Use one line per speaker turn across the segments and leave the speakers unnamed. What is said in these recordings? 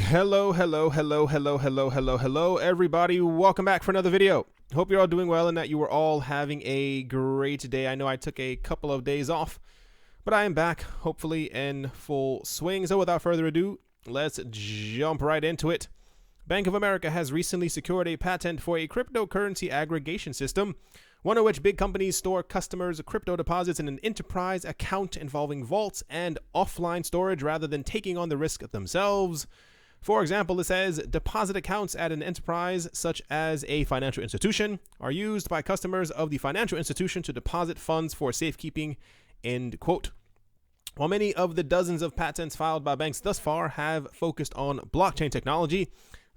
Hello, everybody. Welcome back for another video. Hope you're all doing well and that you were all having a great day. I know I took a couple of days off, but I am back, hopefully in full swing. So without further ado, let's jump right into it. Bank of America has recently secured a patent for a cryptocurrency aggregation system, one in which big companies store customers' crypto deposits in an enterprise account involving vaults and offline storage rather than taking on the risk themselves. For example, it says deposit accounts at an enterprise such as a financial institution are used by customers of the financial institution to deposit funds for safekeeping, end quote. While many of the dozens of patents filed by banks thus far have focused on blockchain technology,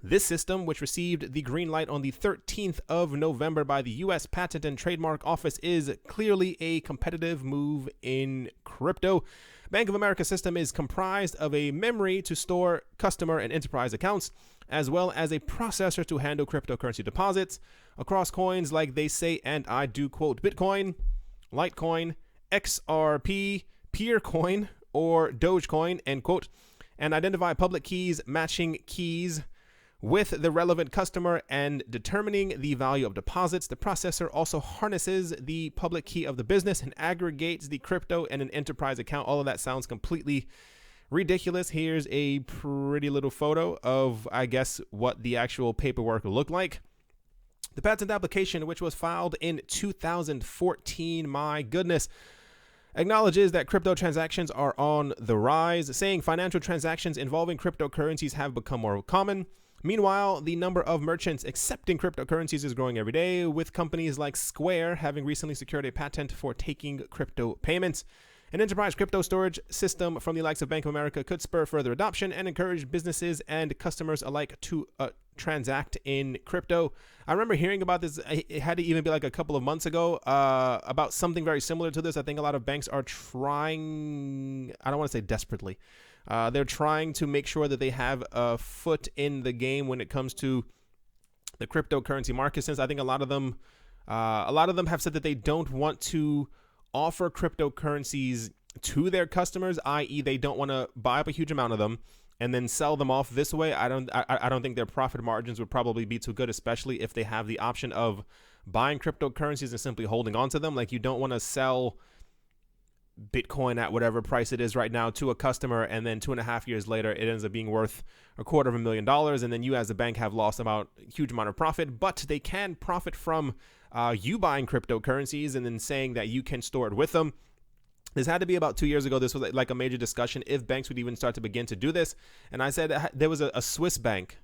this system, which received the green light on the 13th of November by the U.S. Patent and Trademark Office, is clearly a competitive move in crypto. Bank of America system is comprised of a memory to store customer and enterprise accounts, as well as a processor to handle cryptocurrency deposits across coins like they say, and I do quote, Bitcoin, Litecoin, XRP, Peercoin, or Dogecoin, end quote, and identify public keys matching keys with the relevant customer and determining the value of deposits. The processor also harnesses the public key of the business and aggregates the crypto in an enterprise account. All of that sounds completely ridiculous. Here's a pretty little photo of, I guess, what the actual paperwork looked like. The patent application, which was filed in 2014, my goodness, acknowledges that crypto transactions are on the rise, saying financial transactions involving cryptocurrencies have become more common. Meanwhile, the number of merchants accepting cryptocurrencies is growing every day, with companies like Square having recently secured a patent for taking crypto payments. An enterprise crypto storage system from the likes of Bank of America could spur further adoption and encourage businesses and customers alike to transact in crypto. I remember hearing about this, it had to even be like a couple of months ago, about something very similar to this. I think a lot of banks are trying, I don't want to say desperately, they're trying to make sure that they have a foot in the game when it comes to the cryptocurrency market, since I think a lot of them have said that they don't want to offer cryptocurrencies to their customers, i.e. they don't want to buy up a huge amount of them and then sell them off this way. I don't think their profit margins would probably be too good, especially if they have the option of buying cryptocurrencies and simply holding on to them. Like, you don't want to sell Bitcoin at whatever price it is right now to a customer, and then 2.5 years later it ends up being worth $250,000, and then you as a bank have lost about a huge amount of profit. But they can profit from you buying cryptocurrencies and then saying that you can store it with them. This had to be about 2 years ago. This was like a major discussion if banks would even start to begin to do this. And I said there was a Swiss bank.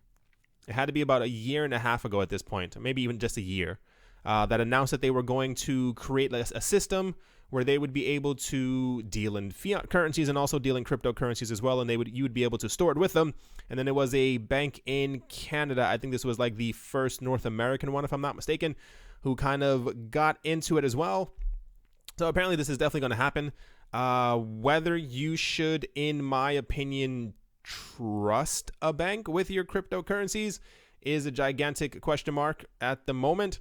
It had to be about 1.5 years ago at this point, maybe even just a year, that announced that they were going to create a system where they would be able to deal in fiat currencies and also deal in cryptocurrencies as well, and you would be able to store it with them. And then there was a bank in Canada, I think this was like the first North American one, if I'm not mistaken, who kind of got into it as well. So apparently this is definitely going to happen. Whether you should, in my opinion, trust a bank with your cryptocurrencies is a gigantic question mark at the moment.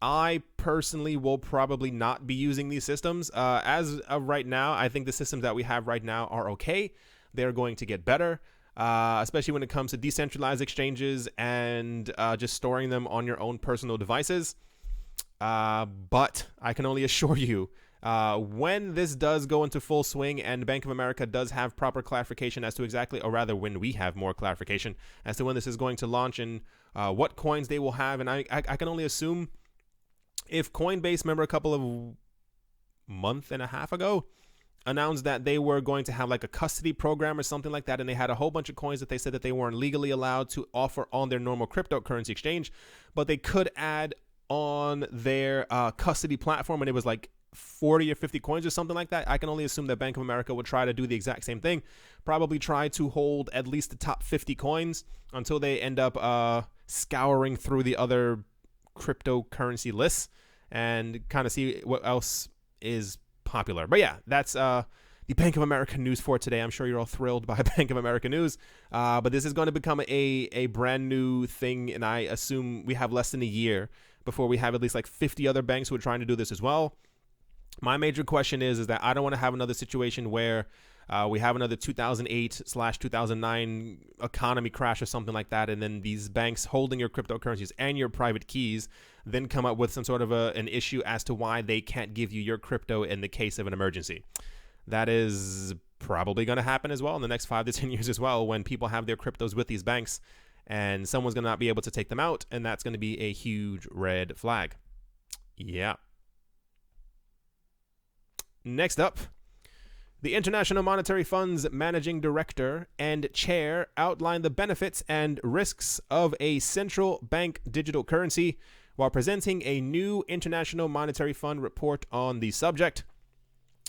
I personally will probably not be using these systems. As of right now, I think the systems that we have right now are okay. They're going to get better, especially when it comes to decentralized exchanges and just storing them on your own personal devices. But I can only assure you, when this does go into full swing and Bank of America does have proper clarification as to exactly, or rather when we have more clarification as to when this is going to launch and what coins they will have, and I can only assume, if Coinbase, remember a couple of month and a half ago, announced that they were going to have like a custody program or something like that, and they had a whole bunch of coins that they said that they weren't legally allowed to offer on their normal cryptocurrency exchange, but they could add on their custody platform, and it was like 40 or 50 coins or something like that. I can only assume that Bank of America would try to do the exact same thing, probably try to hold at least the top 50 coins until they end up scouring through the other cryptocurrency lists and kind of see what else is popular. But yeah, that's the Bank of America news for today. I'm sure you're all thrilled by Bank of America news, but this is going to become a brand new thing, and I assume we have less than a year before we have at least like 50 other banks who are trying to do this as well. My major question is that I don't want to have another situation where We have another 2008/2009 economy crash or something like that, and then these banks holding your cryptocurrencies and your private keys then come up with some sort of an issue as to why they can't give you your crypto in the case of an emergency. That is probably going to happen as well in the next 5 to 10 years as well, when people have their cryptos with these banks and someone's going to not be able to take them out, and that's going to be a huge red flag. Yeah. Next up, the International Monetary Fund's managing director and chair outlined the benefits and risks of a central bank digital currency while presenting a new International Monetary Fund report on the subject.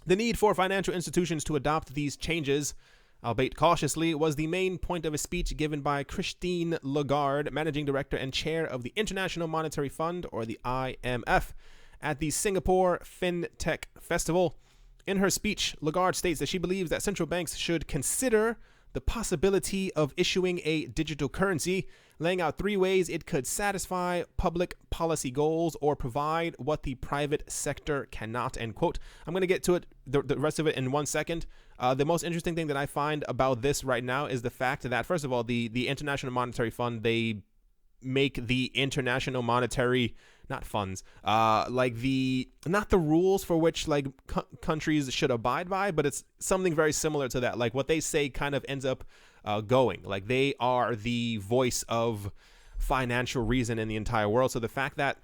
The need for financial institutions to adopt these changes, albeit cautiously, was the main point of a speech given by Christine Lagarde, managing director and chair of the International Monetary Fund, or the IMF, at the Singapore FinTech Festival. In her speech, Lagarde states that she believes that central banks should consider the possibility of issuing a digital currency, laying out 3 ways it could satisfy public policy goals or provide what the private sector cannot, end quote. I'm going to get to it, the rest of it in 1 second. The most interesting thing that I find about this right now is the fact that, first of all, the International Monetary Fund, they make the international monetary, not funds, like not the rules for which like countries should abide by, but it's something very similar to that. Like what they say kind of ends up going. Like they are the voice of financial reason in the entire world. So the fact that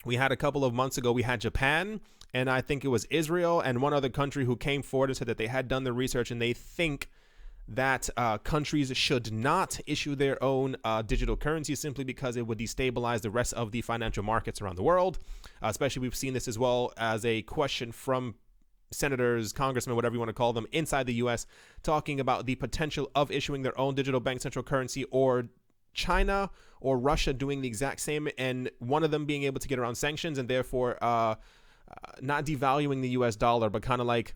we had a couple of months ago, we had Japan, and I think it was Israel and one other country who came forward and said that they had done the research and they think that countries should not issue their own digital currency simply because it would destabilize the rest of the financial markets around the world. Especially, we've seen this as well as a question from senators, congressmen, whatever you want to call them, inside the U.S., talking about the potential of issuing their own digital bank central currency, or China or Russia doing the exact same, and one of them being able to get around sanctions and therefore not devaluing the U.S. dollar, but kind of like,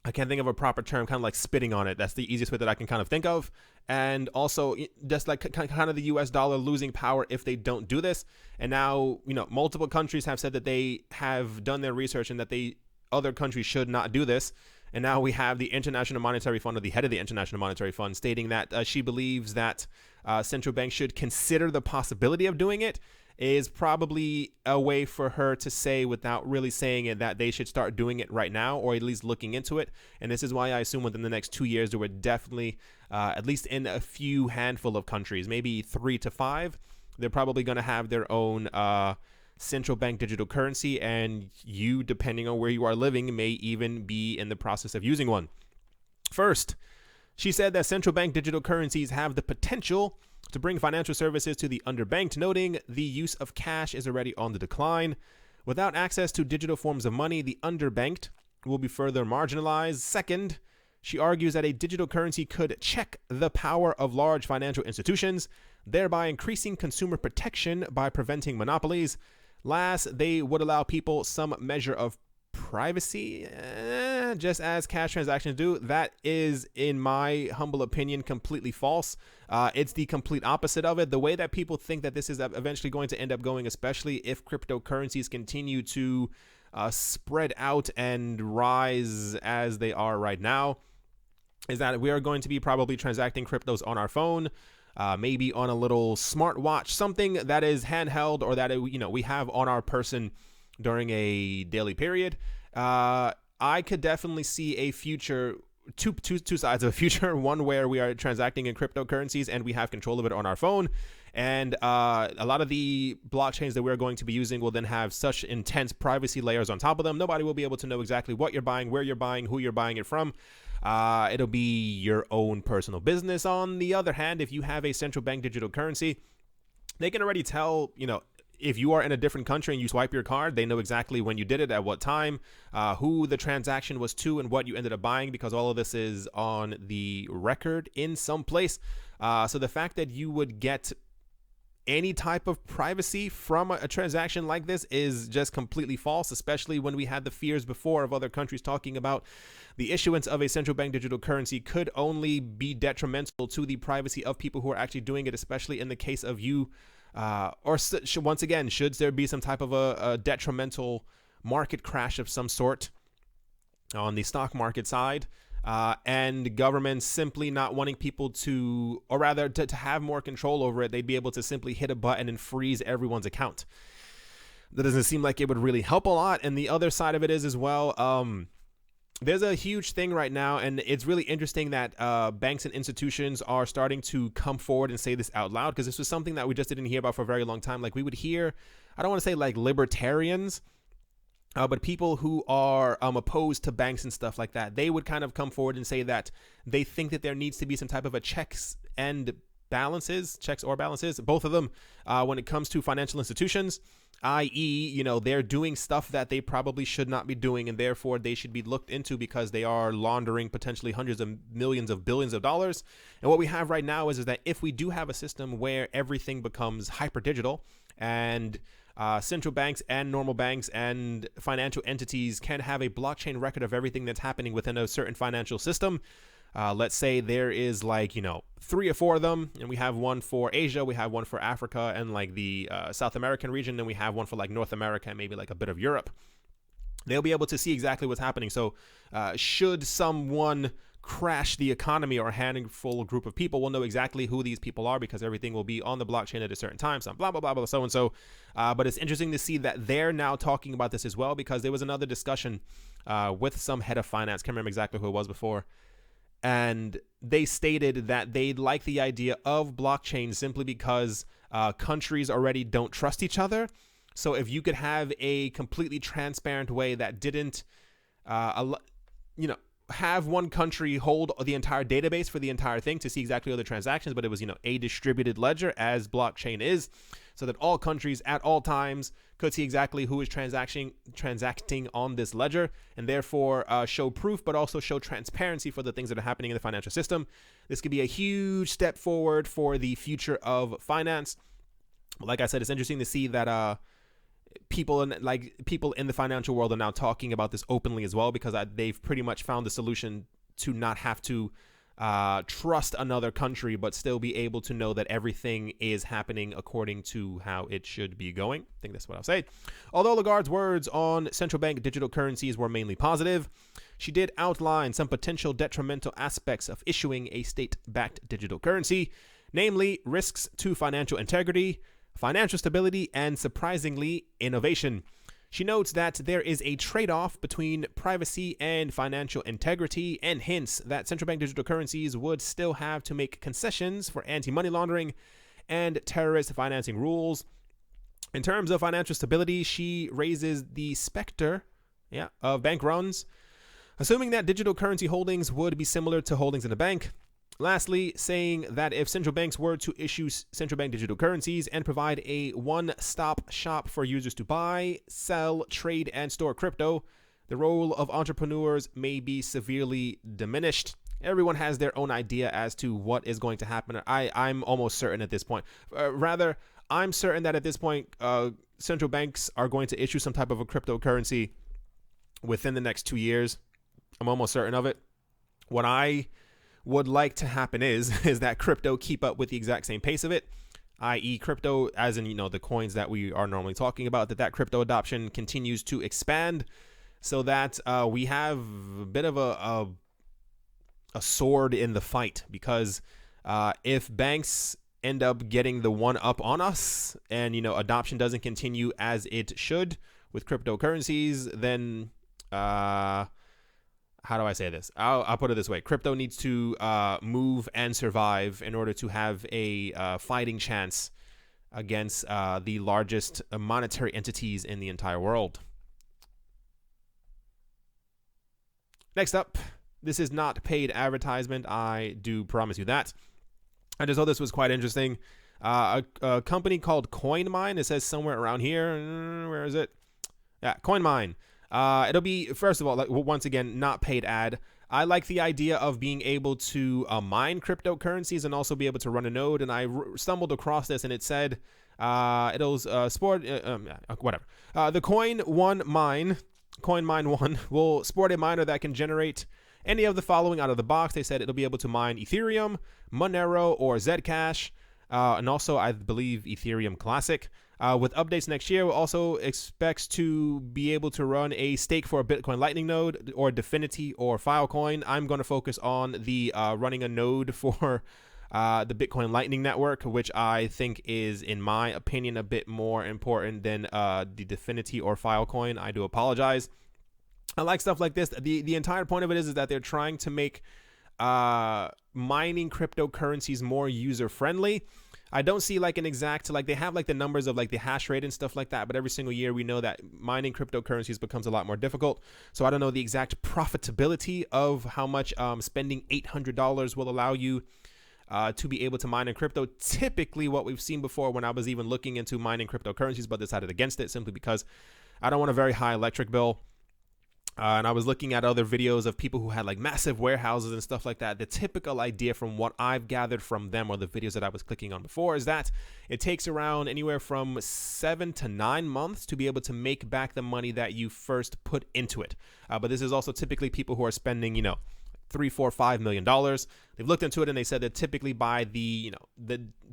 I can't think of a proper term, kind of like spitting on it. That's the easiest way that I can kind of think of. And also just like kind of the US dollar losing power if they don't do this. And now, multiple countries have said that they have done their research and that other countries should not do this. And now we have the International Monetary Fund, or the head of the International Monetary Fund, stating that she believes that central banks should consider the possibility of doing it. Is probably a way for her to say, without really saying it, that they should start doing it right now, or at least looking into it. And this is why I assume within the next 2 years, there would definitely, at least in a few handful of countries, maybe 3 to 5, they're probably going to have their own central bank digital currency. And you, depending on where you are living, may even be in the process of using one. First, she said that central bank digital currencies have the potential to bring financial services to the underbanked, noting the use of cash is already on the decline. Without access to digital forms of money, the underbanked will be further marginalized. Second, she argues that a digital currency could check the power of large financial institutions, thereby increasing consumer protection by preventing monopolies. Last, they would allow people some measure of privacy, just as cash transactions do. That is, in my humble opinion, completely false. It's the complete opposite of it. The way that people think that this is eventually going to end up going, especially if cryptocurrencies continue to spread out and rise as they are right now, is that we are going to be probably transacting cryptos on our phone, maybe on a little smartwatch, something that is handheld, or that we have on our person during a daily period. I could definitely see a future, two sides of a future. One where we are transacting in cryptocurrencies and we have control of it on our phone. And a lot of the blockchains that we're going to be using will then have such intense privacy layers on top of them. Nobody will be able to know exactly what you're buying, where you're buying, who you're buying it from. It'll be your own personal business. On the other hand, if you have a central bank digital currency, they can already tell, if you are in a different country and you swipe your card, they know exactly when you did it, at what time, who the transaction was to, and what you ended up buying, because all of this is on the record in some place. So the fact that you would get any type of privacy from a transaction like this is just completely false, especially when we had the fears before of other countries talking about the issuance of a central bank digital currency could only be detrimental to the privacy of people who are actually doing it, especially in the case of you. Once again, should there be some type of a detrimental market crash of some sort on the stock market side, and governments simply not wanting people to, or rather to have more control over it, they'd be able to simply hit a button and freeze everyone's account. That doesn't seem like it would really help a lot. And the other side of it is as well, there's a huge thing right now, and it's really interesting that banks and institutions are starting to come forward and say this out loud, because this was something that we just didn't hear about for a very long time. Like, we would hear, I don't want to say like libertarians, but people who are opposed to banks and stuff like that, they would kind of come forward and say that they think that there needs to be some type of a checks or balances, both of them, when it comes to financial institutions, i.e., they're doing stuff that they probably should not be doing, and therefore they should be looked into because they are laundering potentially hundreds of millions of billions of dollars. And what we have right now is that if we do have a system where everything becomes hyper digital, and central banks and normal banks and financial entities can have a blockchain record of everything that's happening within a certain financial system. Let's say there is 3 or 4 of them, and we have one for Asia, we have one for Africa and like the South American region, and we have one for like North America and maybe like a bit of Europe. They'll be able to see exactly what's happening. So should someone crash the economy, or a handful group of people will know exactly who these people are, because everything will be on the blockchain at a certain time, some blah, blah, blah, blah, so and so. But it's interesting to see that they're now talking about this as well, because there was another discussion with some head of finance, can't remember exactly who it was before, and they stated that they like the idea of blockchain simply because countries already don't trust each other. So if you could have a completely transparent way that didn't, have one country hold the entire database for the entire thing to see exactly all the transactions, but it was, a distributed ledger, as blockchain is, so that all countries at all times could see exactly who is transacting on this ledger, and therefore show proof, but also show transparency for the things that are happening in the financial system. This could be a huge step forward for the future of finance. Like I said, it's interesting to see that people in the financial world are now talking about this openly as well, because they've pretty much found the solution to not have to trust another country, but still be able to know that everything is happening according to how it should be going. I think that's what I'll say. Although Lagarde's words on central bank digital currencies were mainly positive, she did outline some potential detrimental aspects of issuing a state-backed digital currency, namely risks to financial integrity, financial stability, and surprisingly, innovation. She notes that there is a trade-off between privacy and financial integrity, and hints that central bank digital currencies would still have to make concessions for anti-money laundering and terrorist financing rules. In terms of financial stability, she raises the specter of bank runs, assuming that digital currency holdings would be similar to holdings in a bank. Lastly, saying that if central banks were to issue central bank digital currencies and provide a one-stop shop for users to buy, sell, trade, and store crypto, the role of entrepreneurs may be severely diminished. Everyone has their own idea as to what is going to happen. I'm almost certain at this point. I'm certain that at this point, central banks are going to issue some type of a cryptocurrency within the next 2 years. I'm almost certain of it. What I would like to happen is that crypto keep up with the exact same pace of it, i.e. crypto, as in, the coins that we are normally talking about, that crypto adoption continues to expand, so that we have a bit of a sword in the fight, because if banks end up getting the one up on us, and, adoption doesn't continue as it should with cryptocurrencies, then how do I say this? I'll put it this way. Crypto needs to move and survive in order to have a fighting chance against the largest monetary entities in the entire world. Next up, this is not paid advertisement. I do promise you that. I just thought this was quite interesting. A company called CoinMine. It says somewhere around here. Where is it? Yeah, CoinMine. It'll be, first of all, once again, not paid ad. I like the idea of being able to mine cryptocurrencies and also be able to run a node. And I stumbled across this, and it said it'll sport whatever. The CoinMine 1 will sport a miner that can generate any of the following out of the box. They said it'll be able to mine Ethereum, Monero, or Zcash. and also I believe Ethereum Classic. With updates next year, we'll also expects to be able to run a stake for a Bitcoin Lightning node or Divinity or Filecoin. I'm going to focus on the running a node for the Bitcoin Lightning Network, which I think is, in my opinion, a bit more important than the Divinity or Filecoin. I do apologize. I like stuff like this. The entire point of it is that they're trying to make mining cryptocurrencies more user friendly. I don't see like an exact, like they have like the numbers of like the hash rate and stuff like that, but every single year we know that mining cryptocurrencies becomes a lot more difficult. So I don't know the exact profitability of how much spending $800 will allow you to be able to mine in crypto. Typically what we've seen before when I was even looking into mining cryptocurrencies, but decided against it simply because I don't want a very high electric bill. And I was looking at other videos of people who had like massive warehouses and stuff like that. The typical idea from what I've gathered from them or the videos that I was clicking on before is that it takes around anywhere from 7 to 9 months to be able to make back the money that you first put into it. But this is also typically people who are spending, $3, $4, $5 million. They've looked into it and they said that typically by the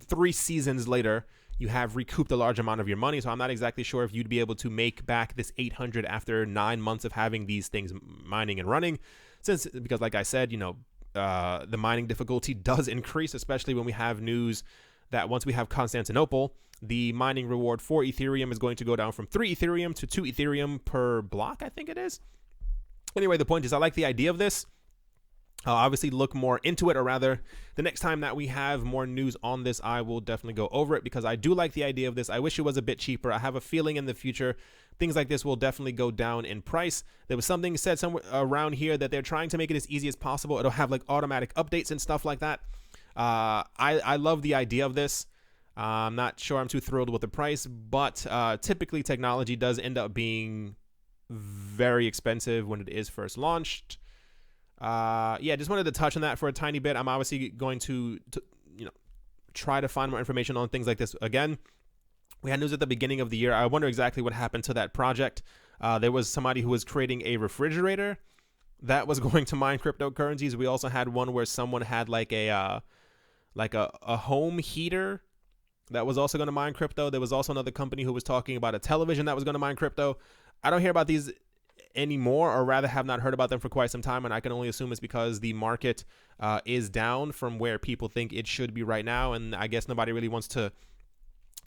3 seasons later, you have recouped a large amount of your money. So I'm not exactly sure if you'd be able to make back this 800 after 9 months of having these things mining and running, because like I said, the mining difficulty does increase, especially when we have news that once we have Constantinople, the mining reward for Ethereum is going to go down from 3 Ethereum to 2 Ethereum per block, I think it is. Anyway, the point is I like the idea of this. I'll obviously look more into it, or rather, the next time that we have more news on this, I will definitely go over it because I do like the idea of this. I wish it was a bit cheaper. I have a feeling in the future, things like this will definitely go down in price. There was something said somewhere around here that they're trying to make it as easy as possible. It'll have like automatic updates and stuff like that. I love the idea of this. I'm not sure I'm too thrilled with the price, but typically technology does end up being very expensive when it is first launched. Just wanted to touch on that for a tiny bit. I'm obviously going to try to find more information on things like this. Again, we had news at the beginning of the year. I wonder exactly what happened to that project. There was somebody who was creating a refrigerator that was going to mine cryptocurrencies. We also had one where someone had like a home heater that was also going to mine crypto. There was also another company who was talking about a television that was going to mine crypto. I don't hear about these anymore, or rather have not heard about them for quite some time, and I can only assume it's because the market is down from where people think it should be right now, and I guess nobody really wants to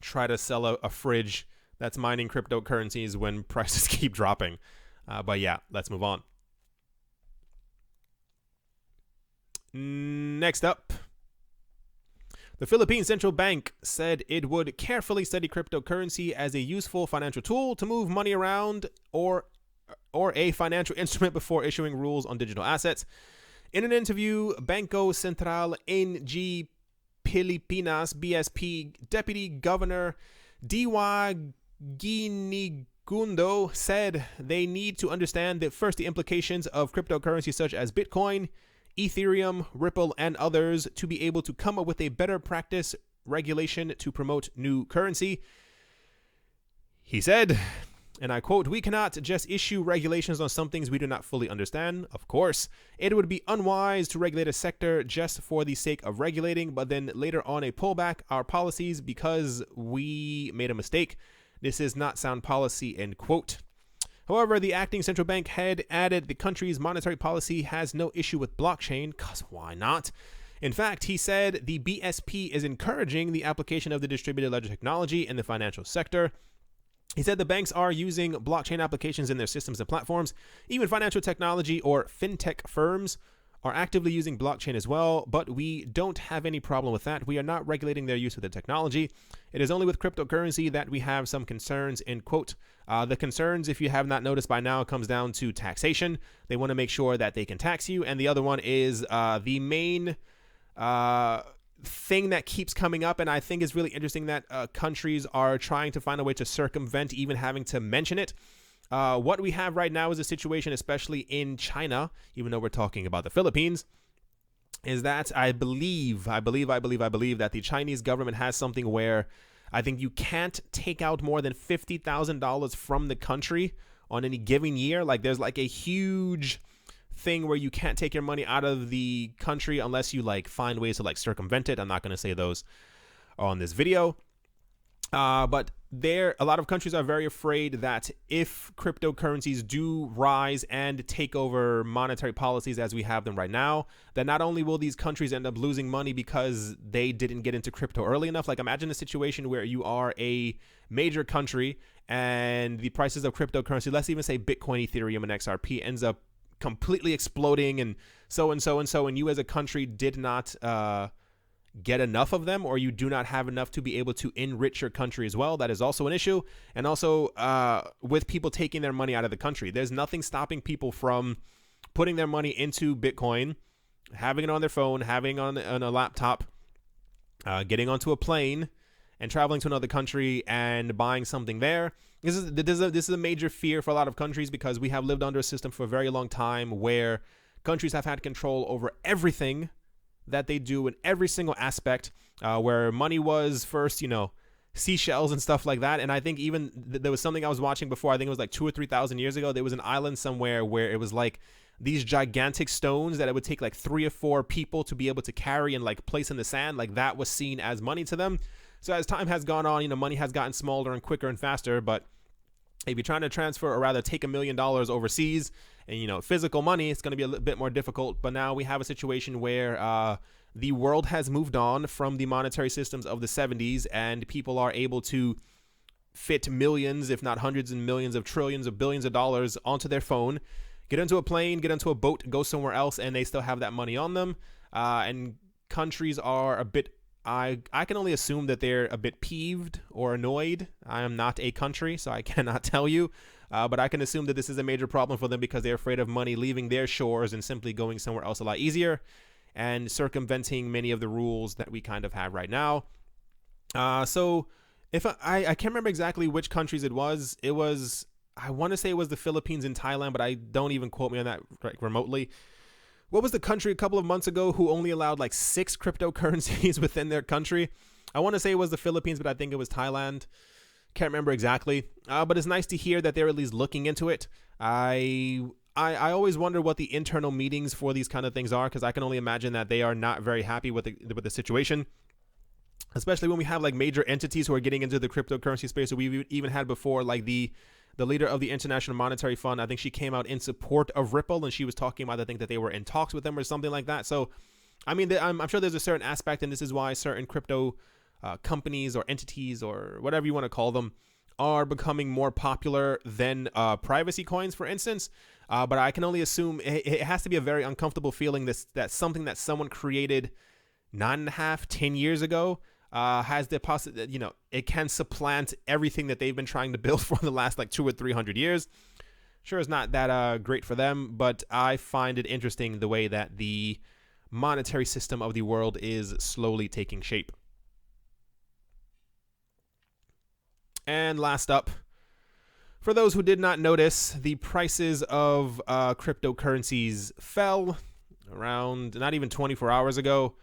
try to sell a fridge that's mining cryptocurrencies when prices keep dropping. But yeah, let's move on. Next up, the Philippine Central Bank said it would carefully study cryptocurrency as a useful financial tool to move money around or a financial instrument before issuing rules on digital assets. In an interview, Banco Central ng Pilipinas BSP Deputy Governor Diwa Ginigundo said they need to understand that first the implications of cryptocurrencies such as Bitcoin, Ethereum, Ripple, and others to be able to come up with a better practice regulation to promote new currency. He said, and I quote, "We cannot just issue regulations on some things we do not fully understand. Of course, it would be unwise to regulate a sector just for the sake of regulating, but then later on a pullback our policies because we made a mistake. This is not sound policy," end quote. However, the acting central bank head added the country's monetary policy has no issue with blockchain, because why not? In fact, he said the BSP is encouraging the application of the distributed ledger technology in the financial sector. He said the banks are using blockchain applications in their systems and platforms. Even financial technology or fintech firms are actively using blockchain as well, but we don't have any problem with that. We are not regulating their use of the technology. It is only with cryptocurrency that we have some concerns, end quote. The concerns, if you have not noticed by now, comes down to taxation. They want to make sure that they can tax you. And the other one is the main thing that keeps coming up, and I think is really interesting that countries are trying to find a way to circumvent even having to mention it. What we have right now is a situation, especially in China, even though we're talking about the Philippines, is that I believe that the Chinese government has something where I think you can't take out more than $50,000 from the country on any given year. Like there's like a huge thing where you can't take your money out of the country unless you like find ways to like circumvent it. I'm not going to say those on this video. But a lot of countries are very afraid that if cryptocurrencies do rise and take over monetary policies as we have them right now, that not only will these countries end up losing money because they didn't get into crypto early enough. Like, imagine a situation where you are a major country and the prices of cryptocurrency, let's even say Bitcoin, Ethereum, and XRP, ends up completely exploding, and so and so and so, and you as a country did not get enough of them, or you do not have enough to be able to enrich your country as well. That is also an issue. And also with people taking their money out of the country, there's nothing stopping people from putting their money into Bitcoin, having it on their phone, having it on a laptop, getting onto a plane and traveling to another country and buying something there. This is a major fear for a lot of countries, because we have lived under a system for a very long time where countries have had control over everything that they do in every single aspect, where money was first, seashells and stuff like that. And I think even there was something I was watching before, I think it was like 2,000 or 3,000 years ago, there was an island somewhere where it was like these gigantic stones that it would take like 3 or 4 people to be able to carry and like place in the sand. Like, that was seen as money to them. So as time has gone on, money has gotten smaller and quicker and faster. But if you're trying to transfer, or rather take $1 million overseas, and physical money, it's going to be a little bit more difficult. But now we have a situation where the world has moved on from the monetary systems of the 70s, and people are able to fit millions, if not hundreds and millions of trillions of billions of dollars onto their phone, get into a plane, get into a boat, go somewhere else, and they still have that money on them. And countries are a bit, I can only assume that they're a bit peeved or annoyed. I am not a country, so I cannot tell you. But I can assume that this is a major problem for them, because they're afraid of money leaving their shores and simply going somewhere else a lot easier, and circumventing many of the rules that we kind of have right now. So if I can't remember exactly which countries it was. I want to say it was the Philippines and Thailand, but I don't even quote me on that remotely. What was the country a couple of months ago who only allowed like 6 cryptocurrencies within their country? I want to say it was the Philippines, but I think it was Thailand. Can't remember exactly. But it's nice to hear that they're at least looking into it. I always wonder what the internal meetings for these kind of things are, because I can only imagine that they are not very happy with the situation, especially when we have like major entities who are getting into the cryptocurrency space. So we've even had before, like the leader of the International Monetary Fund. I think she came out in support of Ripple, and she was talking about, I think, that they were in talks with them or something like that. So, I mean, I'm sure there's a certain aspect, and this is why certain crypto companies or entities or whatever you want to call them are becoming more popular than privacy coins, for instance. But I can only assume it has to be a very uncomfortable feeling that something that someone created 9.5, 10 years ago has the possibility, it can supplant everything that they've been trying to build for the last like 200 or 300 years. Sure, it's not that great for them, but I find it interesting the way that the monetary system of the world is slowly taking shape. And last up, for those who did not notice, the prices of cryptocurrencies fell around not even 24 hours ago.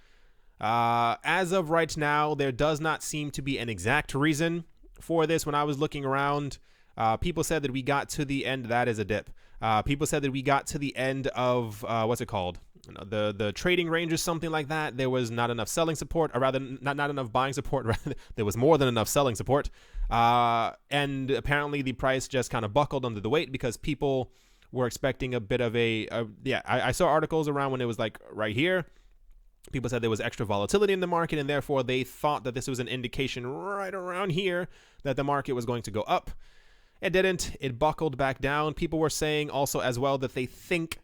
As of right now, there does not seem to be an exact reason for this. When I was looking around, people said that we got to the end. That is a dip. People said that we got to the end of what's it called? The trading range or something like that. There was not enough selling support, or rather, not enough buying support. Rather, there was more than enough selling support. And apparently, the price just kind of buckled under the weight, because people were expecting a bit of I saw articles around when it was like right here. People said there was extra volatility in the market, and therefore they thought that this was an indication right around here that the market was going to go up. It didn't. It buckled back down. People were saying also as well that they think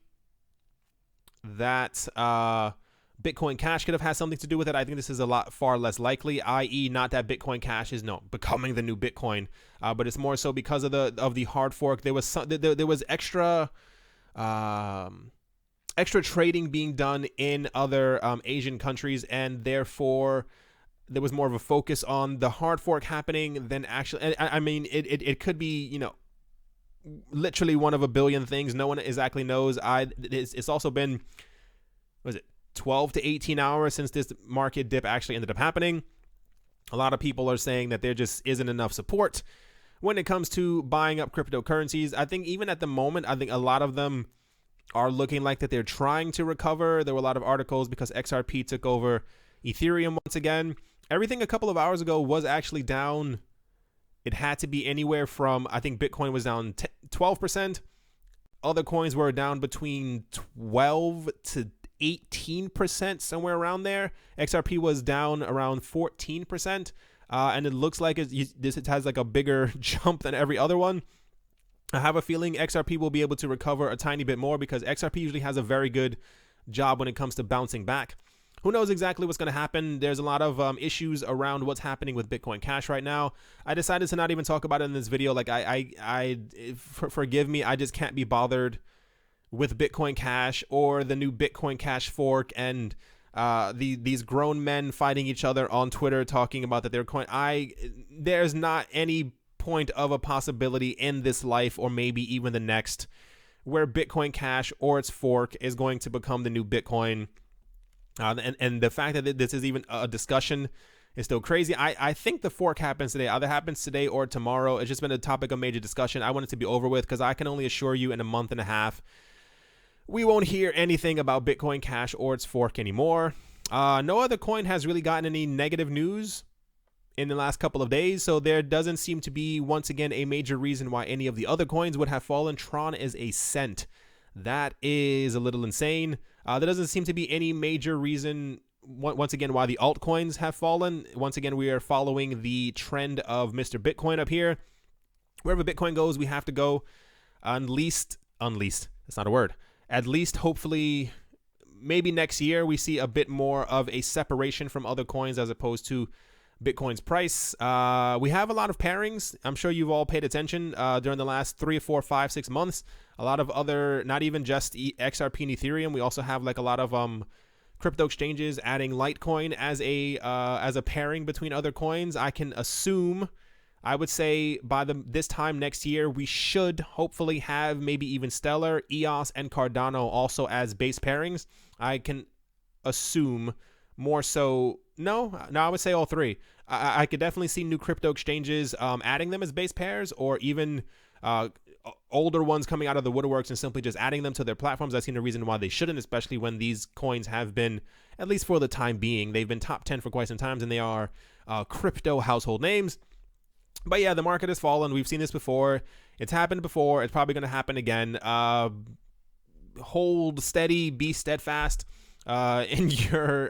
that Bitcoin Cash could have had something to do with it. I think this is far less likely, i.e. not that Bitcoin Cash is becoming the new Bitcoin, but it's more so because of the hard fork. There was extra trading being done in other Asian countries, and therefore there was more of a focus on the hard fork happening than actually. I mean, it could be literally one of a billion things. No one exactly knows. It's also been, was it 12 to 18 hours since this market dip actually ended up happening. A lot of people are saying that there just isn't enough support when it comes to buying up cryptocurrencies. I think even at the moment, I think a lot of them are looking like that they're trying to recover. There were a lot of articles because XRP took over Ethereum once again. everything a couple of hours ago was actually down. It had to be anywhere from, I think Bitcoin was down 12%. Other coins were down between 12 to 18%, somewhere around there. XRP was down around 14%. And it looks like this has like a bigger jump than every other one. I have a feeling XRP will be able to recover a tiny bit more because XRP usually has a very good job when it comes to bouncing back. Who knows exactly what's going to happen? There's a lot of issues around what's happening with Bitcoin Cash right now. I decided to not even talk about it in this video. Like forgive me, I just can't be bothered with Bitcoin Cash or the new Bitcoin Cash fork and these grown men fighting each other on Twitter talking about that they're coin. There's not any point of a possibility in this life or maybe even the next where Bitcoin Cash or its fork is going to become the new Bitcoin. And the fact that this is even a discussion is still crazy. I think the fork happens today. Either happens today or tomorrow. It's just been a topic of major discussion. I want it to be over with because I can only assure you in a month and a half, we won't hear anything about Bitcoin Cash or its fork anymore. No other coin has really gotten any negative news in the last couple of days, so there doesn't seem to be, once again, a major reason why any of the other coins would have fallen. Tron is a cent. That is a little insane. There doesn't seem to be any major reason, once again, why the altcoins have fallen. Once again, we are following the trend of Mr. Bitcoin up here. Wherever Bitcoin goes, we have to go. Unleashed, that's not a word. At least, hopefully, maybe next year, we see a bit more of a separation from other coins as opposed to Bitcoin's price. We have a lot of pairings. I'm sure you've all paid attention during the last 3 or 4, 5, 6 months. A lot of other, not even just XRP and Ethereum. We also have like a lot of crypto exchanges adding Litecoin as a pairing between other coins. I can assume, I would say by this time next year, we should hopefully have maybe even Stellar, EOS, and Cardano also as base pairings. I can assume more so. No, I would say all three. I could definitely see new crypto exchanges adding them as base pairs, or even older ones coming out of the woodworks and simply just adding them to their platforms. I see no reason why they shouldn't, especially when these coins have been, at least for the time being, they've been top 10 for quite some times, and they are crypto household names. But yeah, the market has fallen. We've seen this before. It's happened before. It's probably going to happen again. Hold steady, be steadfast in your,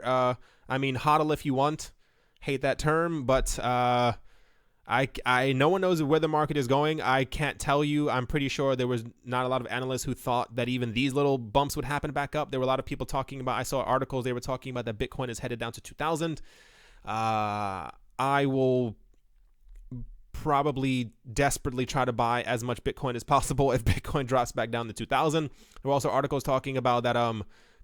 hodl if you want. Hate that term, but no one knows where the market is going. I can't tell you. I'm pretty sure there was not a lot of analysts who thought that even these little bumps would happen back up. There were a lot of people talking about, I saw articles, they were talking about that Bitcoin is headed down to 2,000. I will probably desperately try to buy as much Bitcoin as possible if Bitcoin drops back down to 2,000. There were also articles talking about that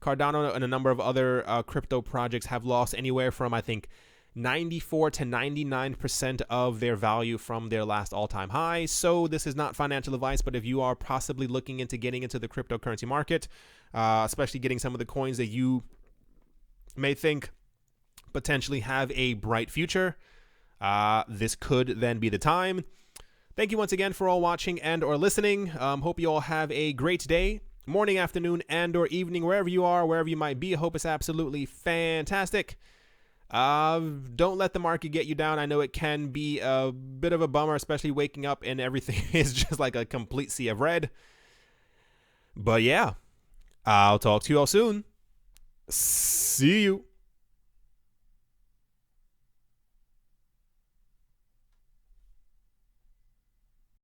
Cardano and a number of other crypto projects have lost anywhere from, I think, 94 to 99% of their value from their last all-time high. So this is not financial advice, but if you are possibly looking into getting into the cryptocurrency market, especially getting some of the coins that you may think potentially have a bright future, this could then be the time. Thank you once again for all watching and or listening. Hope you all have a great day, morning, afternoon, and or evening, wherever you are, wherever you might be. I hope it's absolutely fantastic. Don't let the market get you down. I know it can be a bit of a bummer, especially waking up and everything is just like a complete sea of red. But yeah, I'll talk to you all soon. See you.